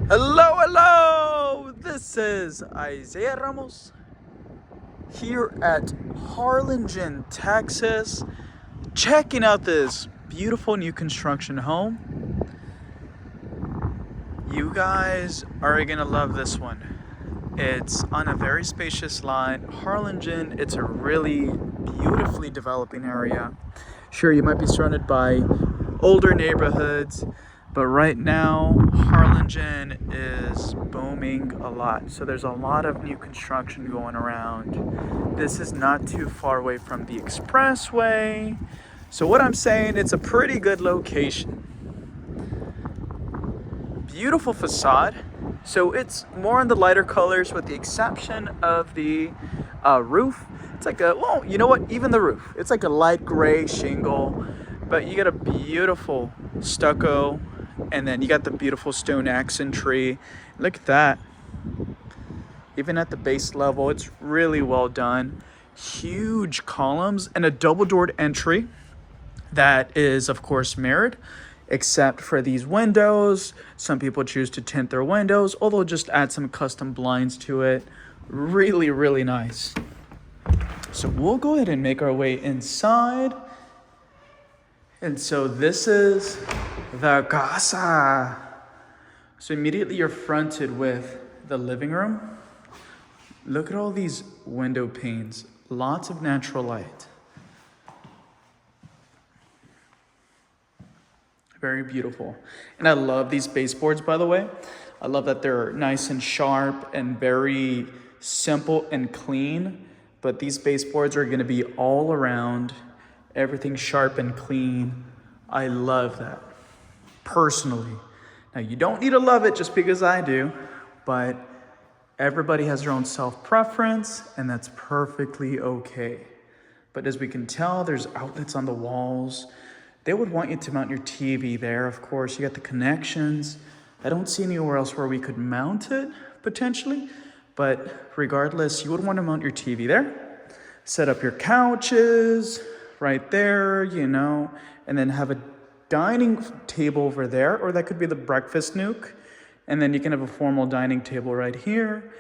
Hello! This is Isaiah Ramos here at Harlingen, Texas, checking out this beautiful new construction home. You guys are gonna love this one. It's on a very spacious lot. Harlingen, it's a really beautifully developing area. Sure, you might be surrounded by older neighborhoods, but right now, Harlingen is booming a lot. So there's a lot of new construction going around. This is not too far away from the expressway. So what I'm saying, it's a pretty good location. Beautiful facade. So it's more in the lighter colors with the exception of the roof. It's like a, well, you know what? Even the roof. It's like a light gray shingle, but you got a beautiful stucco. And then you got the beautiful stone accent tree. Look at that. Even at the base level, it's really well done. Huge columns and a double-doored entry that is, of course, mirrored, except for these windows. Some people choose to tint their windows, or they'll just add some custom blinds to it. Really, really nice. So we'll go ahead and make our way inside. And so this is the casa. So immediately you're fronted with the living room. Look at all these window panes. Lots of natural light. Very beautiful. And I love these baseboards, by the way. I love that they're nice and sharp and very simple and clean. But these baseboards are going to be all around. Everything sharp and clean. I love that, personally. Now, you don't need to love it just because I do, but everybody has their own self-preference, and that's perfectly okay. But as we can tell, there's outlets on the walls. They would want you to mount your TV there, of course. You got the connections. I don't see anywhere else where we could mount it, potentially, but regardless, you would want to mount your TV there. Set up your couches right there, you know, and then have a dining table over there, or that could be the breakfast nook. And then you can have a formal dining table right here.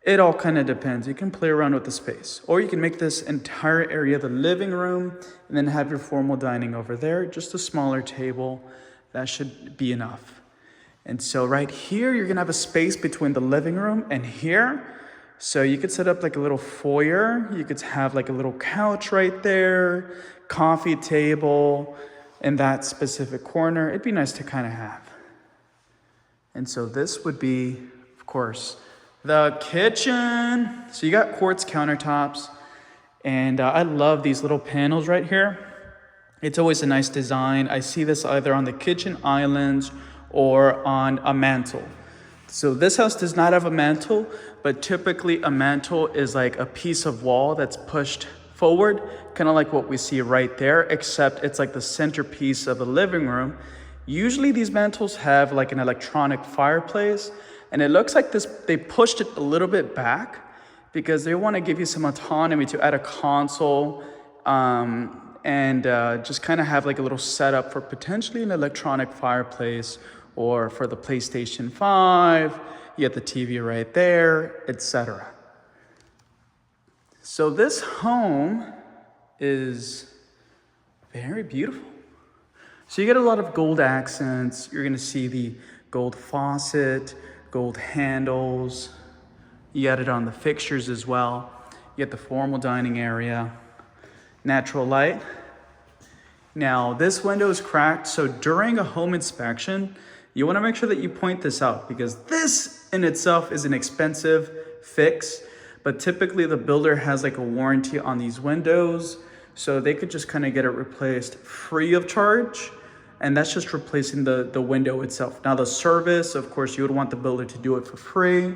It all kind of depends. You can play around with the space, or you can make this entire area the living room and then have your formal dining over there, just a smaller table. That should be enough. And so right here, you're gonna have a space between the living room and here. So you could set up like a little foyer. You could have like a little couch right there, coffee table in that specific corner. It'd be nice to kind of have. And so this would be, of course, the kitchen. So you got quartz countertops. And I love these little panels right here. It's always a nice design. I see this either on the kitchen islands or on a mantle. So this house does not have a mantle, but typically a mantle is like a piece of wall that's pushed forward, kind of like what we see right there, except it's like the centerpiece of a living room. Usually these mantles have like an electronic fireplace, and it looks like this, they pushed it a little bit back because they want to give you some autonomy to add a console and just kind of have like a little setup for potentially an electronic fireplace, or for the PlayStation 5, you get the TV right there, etc. So this home is very beautiful. So you get a lot of gold accents. You're gonna see the gold faucet, gold handles. You got it on the fixtures as well. You get the formal dining area, natural light. Now this window is cracked, so during a home inspection, you want to make sure that you point this out, because this in itself is an expensive fix, but typically the builder has like a warranty on these windows, so they could just kind of get it replaced free of charge, and that's just replacing the window itself. Now the service, of course, you would want the builder to do it for free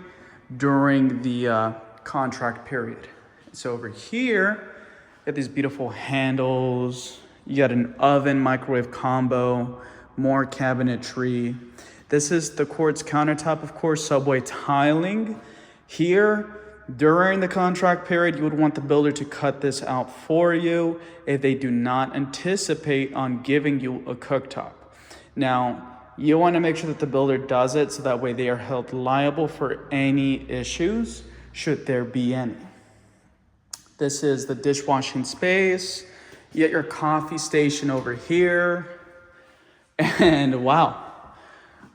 during the contract period. So over here, you got these beautiful handles. You got an oven microwave combo, more cabinetry. This is the quartz countertop, of course, subway tiling. Here, during the contract period, you would want the builder to cut this out for you if they do not anticipate on giving you a cooktop. Now, you want to make sure that the builder does it so that way they are held liable for any issues, should there be any. This is the dishwashing space. You get your coffee station over here. And wow,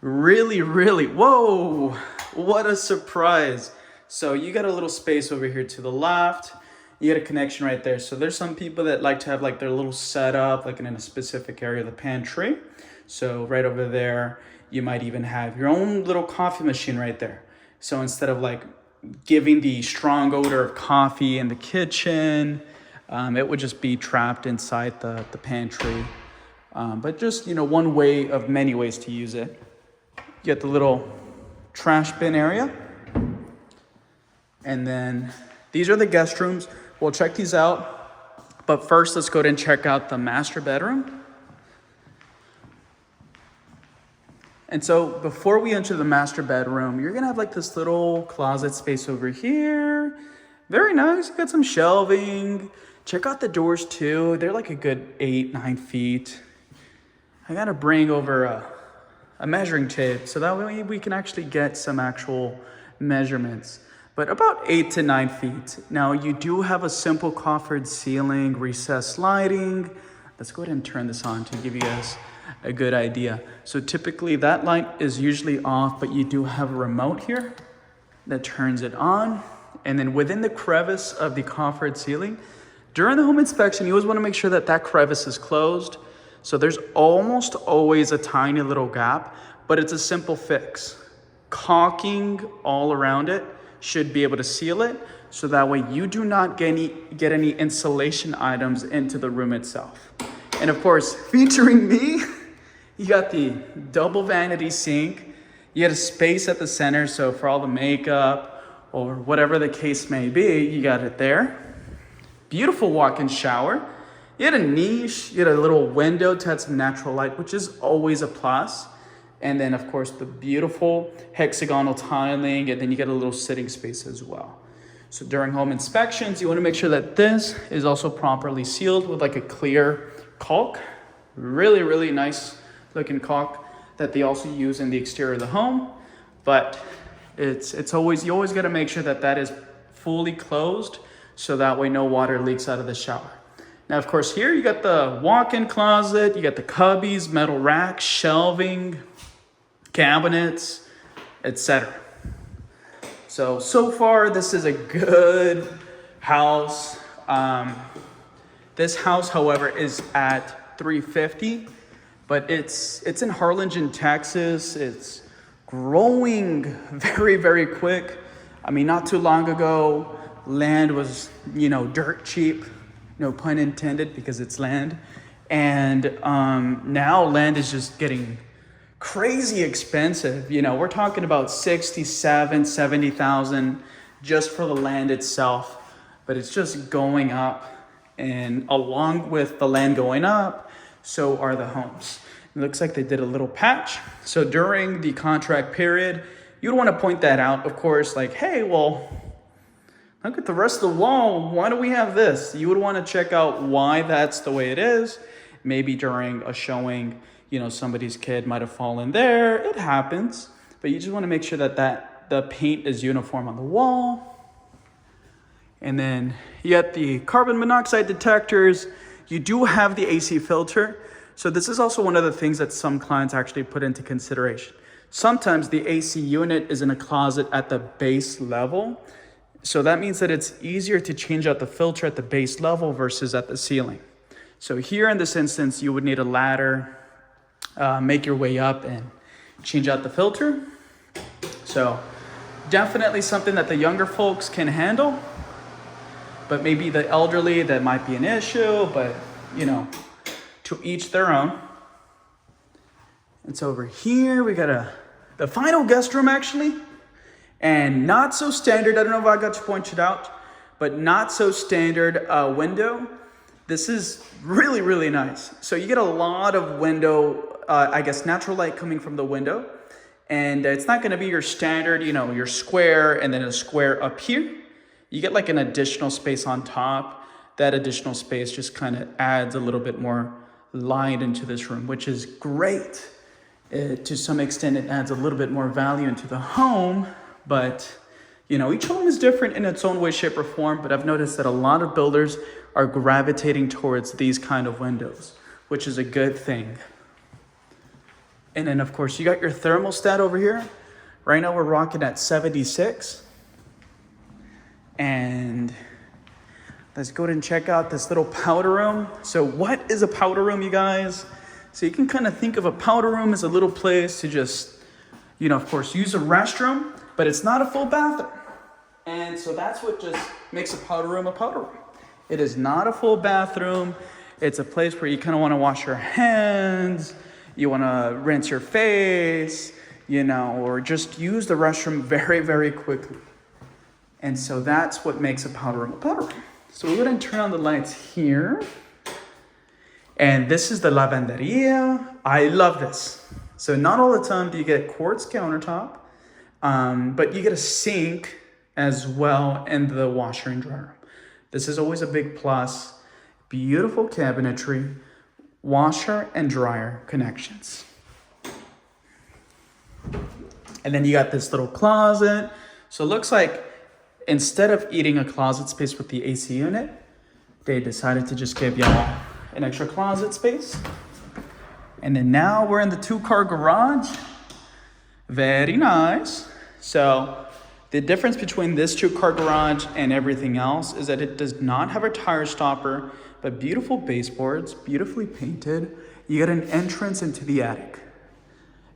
really, whoa, what a surprise. So you got a little space over here to the left. You get a connection right there. So there's some people that like to have like their little setup, like in a specific area of the pantry. So right over there, you might even have your own little coffee machine right there. So instead of like giving the strong odor of coffee in the kitchen, it would just be trapped inside the pantry. But just, one way of many ways to use it. You get the little trash bin area. And then these are the guest rooms. We'll check these out. But first, let's go ahead and check out the master bedroom. And so before we enter the master bedroom, you're gonna have like this little closet space over here. Very nice, got some shelving. Check out the doors too. They're like a good 8-9 feet. I gotta bring over a measuring tape so that way we can actually get some actual measurements. But about 8 to 9 feet. Now you do have a simple coffered ceiling, recessed lighting. Let's go ahead and turn this on to give you guys a good idea. So typically that light is usually off, but you do have a remote here that turns it on. And then within the crevice of the coffered ceiling, during the home inspection, you always want to make sure that that crevice is closed. So there's almost always a tiny little gap, but it's a simple fix. Caulking all around it should be able to seal it, so that way you do not get any insulation items into the room itself. And of course, featuring me, you got the double vanity sink. You got a space at the center, so for all the makeup or whatever the case may be, you got it there. Beautiful walk-in shower. You had a niche, you had a little window to add some natural light, which is always a plus. And then of course the beautiful hexagonal tiling, and then you get a little sitting space as well. So during home inspections, you want to make sure that this is also properly sealed with like a clear caulk. Really nice looking caulk that they also use in the exterior of the home. But you always got to make sure that that is fully closed, so that way no water leaks out of the shower. Now, of course, here you got the walk-in closet, you got the cubbies, metal racks, shelving, cabinets, etc. So far, this is a good house. This house, however, is at $350, but it's in Harlingen, Texas. It's growing very quick. I mean, not too long ago, land was, dirt cheap. No pun intended, because it's land. And now land is just getting crazy expensive. We're talking about 67, 70,000 just for the land itself, but it's just going up. And along with the land going up, so are the homes. It looks like they did a little patch. So during the contract period, you'd want to point that out, of course, like, hey, well, look at the rest of the wall. Why do we have this? You would want to check out why that's the way it is. Maybe during a showing, somebody's kid might have fallen there. It happens. But you just want to make sure that the paint is uniform on the wall. And then you got the carbon monoxide detectors. You do have the AC filter. So this is also one of the things that some clients actually put into consideration. Sometimes the AC unit is in a closet at the base level. So that means that it's easier to change out the filter at the base level versus at the ceiling. So here in this instance, you would need a ladder, make your way up and change out the filter. So definitely something that the younger folks can handle, but maybe the elderly, that might be an issue, but to each their own. And so over here, we got the final guest room actually. And not so standard, I don't know if I got to point it out, but not so standard window. This is really nice. So you get a lot of window, natural light coming from the window. And it's not gonna be your standard, your square and then a square up here. You get like an additional space on top. That additional space just kind of adds a little bit more light into this room, which is great. To some extent, it adds a little bit more value into the home, but you know, each home is different in its own way, shape, or form. But I've noticed that a lot of builders are gravitating towards these kind of windows, which is a good thing. And then, of course, you got your thermostat over here. Right now, we're rocking at 76. And let's go ahead and check out this little powder room. So what is a powder room, you guys? So you can kind of think of a powder room as a little place to just, you know, of course, use a restroom, but it's not a full bathroom. And so that's what just makes a powder room a powder room. It is not a full bathroom. It's a place where you kind of want to wash your hands, you want to rinse your face, you know, or just use the restroom very, very quickly. And so that's what makes a powder room a powder room. So we're going to turn on the lights here. And this is the lavanderia. I love this. So not all the time do you get quartz countertop, but you get a sink as well in the washer and dryer. This is always a big plus. Beautiful cabinetry, washer and dryer connections. And then you got this little closet. So it looks like instead of eating a closet space with the AC unit, they decided to just give y'all an extra closet space. And then now we're in the 2-car garage. Very nice. So the difference between this 2-car garage and everything else is that it does not have a tire stopper, but beautiful baseboards, beautifully painted. You get an entrance into the attic.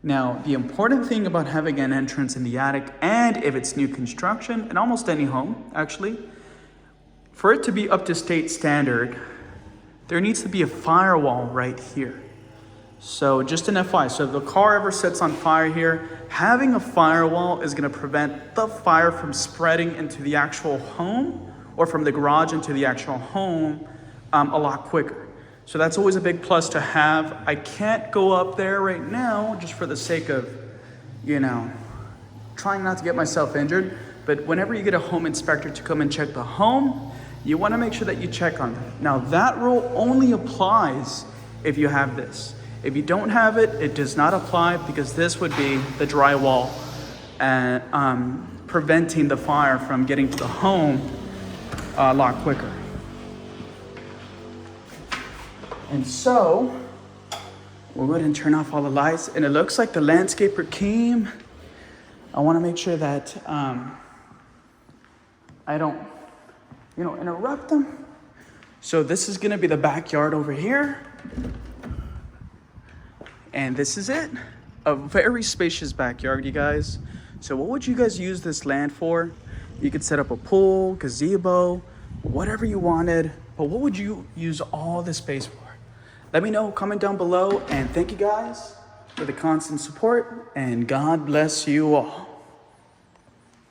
Now, the important thing about having an entrance in the attic, and if it's new construction, in almost any home, actually, for it to be up to state standard, there needs to be a firewall right here. So just an FYI, so if the car ever sets on fire here, having a firewall is gonna prevent the fire from spreading into the actual home or from the garage into the actual home a lot quicker. So that's always a big plus to have. I can't go up there right now just for the sake of, you know, trying not to get myself injured. But whenever you get a home inspector to come and check the home, you wanna make sure that you check on that. Now that rule only applies if you have this. If you don't have it, it does not apply because this would be the drywall and preventing the fire from getting to the home a lot quicker. And so, we'll go ahead and turn off all the lights. And it looks like the landscaper came. I wanna make sure that I don't, you know, interrupt them. So this is gonna be the backyard over here. And this is it. A very spacious backyard, you guys. So what would you guys use this land for? You could set up a pool, gazebo, whatever you wanted. But what would you use all this space for? Let me know, comment down below. And thank you guys for the constant support. And God bless you all.